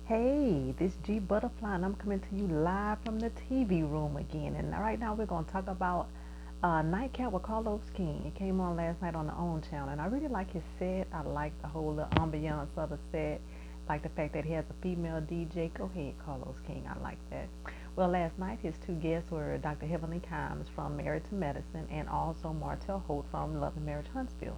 Hey, this G Butterfly, and I'm coming to you live from the TV room again. And right now, we're going to talk about Nightcap with Carlos King. It came on last night on the OWN channel, and I really like his set. I like the whole little ambiance of the set. Like the fact that he has a female DJ. Go ahead, Carlos King. I like that. Well, last night, his two guests were Dr. Heavenly Kimes from Married to Medicine and also Martel Holt from Love and Marriage Huntsville.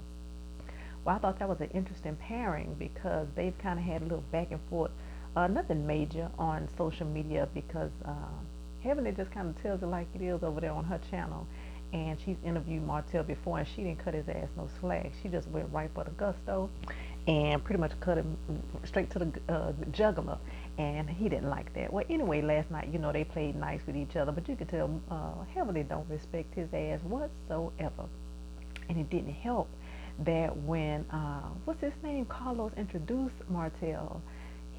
Well, I thought that was an interesting pairing because they've kind of had a little back and forth, nothing major on social media because Heavenly just kind of tells it like it is over there on her channel. And she's interviewed Martel before, and she didn't cut his ass no slack. She just went right for the gusto and pretty much cut him straight to the jugular. And he didn't like that. Well, anyway, last night, they played nice with each other, but you could tell Heavenly don't respect his ass whatsoever. And it didn't help that when what's his name, Carlos introduced Martel,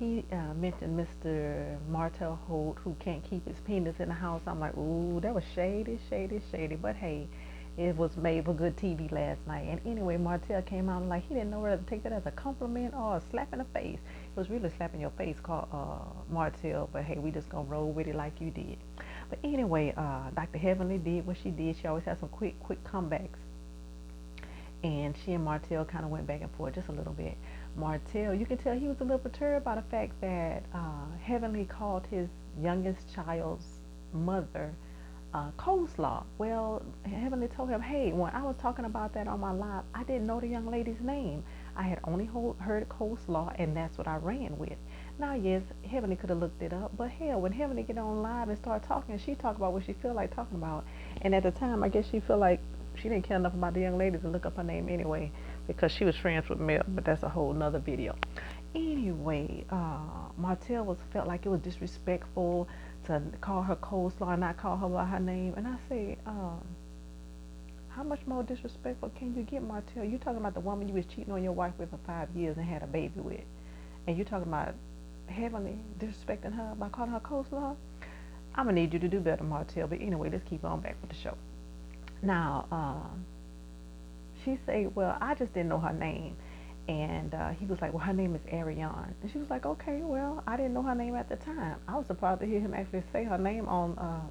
he mentioned Mr. Martel Holt, who can't keep his penis in the house. I'm like, ooh, that was shady, shady, shady. But hey, it was made for good TV last night. And anyway, Martel came out like he didn't know whether to take that as a compliment or a slap in the face. It was really slapping your face, called Martel. But hey, we just gonna roll with it like you did. But anyway, Dr. Heavenly did what she did. She always has some quick comebacks, and she and Martel kind of went back and forth just a little bit. Martel, you can tell he was a little perturbed by the fact that Heavenly called his youngest child's mother coleslaw. Well, Heavenly told him, hey, when I was talking about that on my live, I didn't know the young lady's name. I had only heard coleslaw, and that's what I ran with. Now, yes, Heavenly could have looked it up, but hell, when Heavenly get on live and start talking, she talk about what she feel like talking about. And at the time, I guess she feel like she didn't care enough about the young lady to look up her name anyway because she was friends with Mel, but that's a whole nother video. Anyway, Martel felt like it was disrespectful to call her coleslaw and not call her by her name. And I say, how much more disrespectful can you get, Martel? You talking about the woman you was cheating on your wife with for 5 years and had a baby with, and you talking about Heavenly disrespecting her by calling her coleslaw? I'm gonna need you to do better, Martel. But anyway, let's keep on back with the show. Now, she said, well, I just didn't know her name. And he was like, well, her name is Ariane. And she was like, okay, well, I didn't know her name at the time. I was surprised to hear him actually say her name on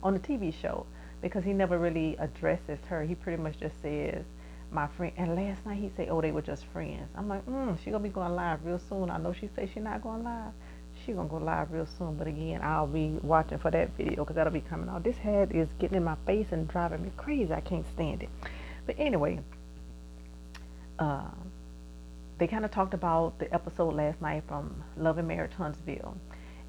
the TV show because he never really addresses her. He pretty much just says, my friend. And last night he said, oh, they were just friends. I'm like, she going to be going live real soon. I know she said she's not going live. She going to go live real soon. But again, I'll be watching for that video because that'll be coming out. This head is getting in my face and driving me crazy. I can't stand it. But anyway, uh, they kind of talked about the episode last night from Love and Marriage Huntsville.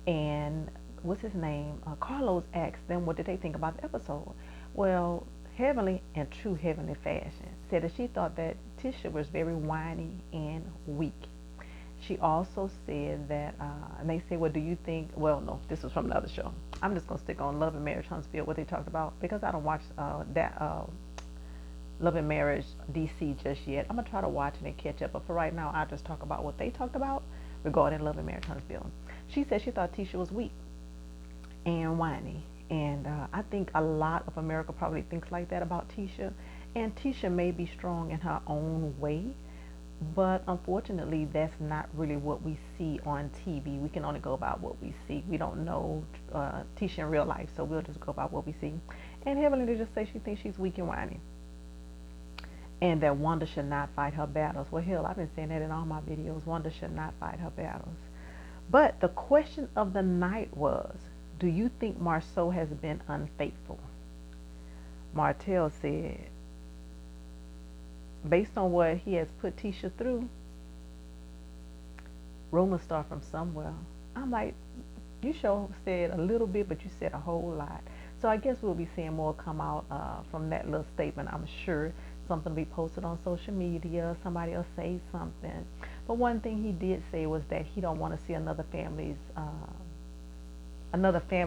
And what's his name? Carlos asked them what did they think about the episode. Well, Heavenly, in true Heavenly fashion, said that she thought that Tisha was very whiny and weak. She also said that, and they said, well, do you think, well, no, this was from another show. I'm just going to stick on Love and Marriage Huntsville, what they talked about, because I don't watch that Love and Marriage DC just yet. I'm going to try to watch it and catch up, but for right now, I'll just talk about what they talked about regarding Love and Marriage Huntsville. She said she thought Tisha was weak and whiny. And I think a lot of America probably thinks like that about Tisha. And Tisha may be strong in her own way, but unfortunately, that's not really what we see on TV. We can only go about what we see. We don't know Tisha in real life, so we'll just go about what we see. And Heavenly just say she thinks she's weak and whiny, and that Wanda should not fight her battles. Well, hell, I've been saying that in all my videos. Wanda should not fight her battles. But the question of the night was, do you think Marsau has been unfaithful? Martel said, based on what he has put Tisha through, rumors start from somewhere. I'm like, you sure said a little bit, but you said a whole lot. So I guess we'll be seeing more come out from that little statement. I'm sure something will be posted on social media. Somebody will say something. But one thing he did say was that he don't want to see another family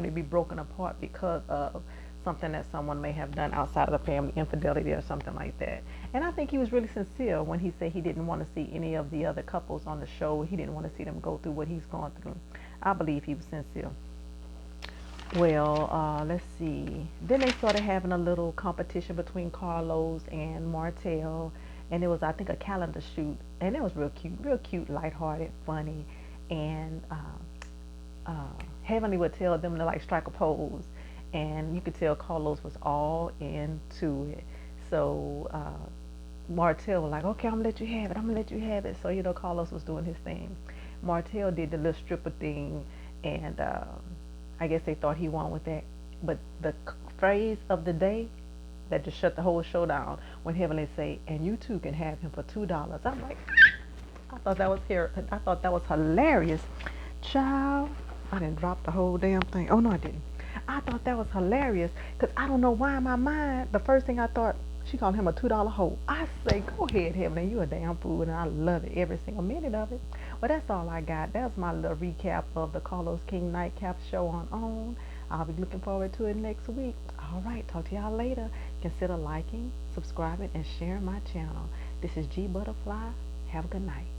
be broken apart because of something that someone may have done outside of the family, infidelity or something like that. And I think he was really sincere when he said he didn't want to see any of the other couples on the show. He didn't want to see them go through what he's gone through. I believe he was sincere. Well, let's see. Then they started having a little competition between Carlos and Martel, and it was, I think, a calendar shoot, and it was real cute, lighthearted, funny. and Heavenly would tell them to like strike a pose, and you could tell Carlos was all into it. So Martel was like, okay, I'm gonna let you have it. I'm gonna let you have it. So Carlos was doing his thing. Martel did the little stripper thing, and I guess they thought he won with that. But the phrase of the day that just shut the whole show down when Heavenly say, "And you too can have him for $2." I'm like, I thought that was here. I thought that was hilarious. Child, I didn't drop the whole damn thing. Oh no, I didn't. I thought that was hilarious because I don't know why in my mind the first thing I thought she called him a $2 hoe. I say, go ahead, Heavenly, you a damn fool, and I love it every single minute of it. Well, that's all I got. That's my little recap of the Carlos King Nightcap show on OWN. I'll be looking forward to it next week. All right, talk to y'all later. Consider liking, subscribing, and sharing my channel. This is G Butterfly. Have a good night.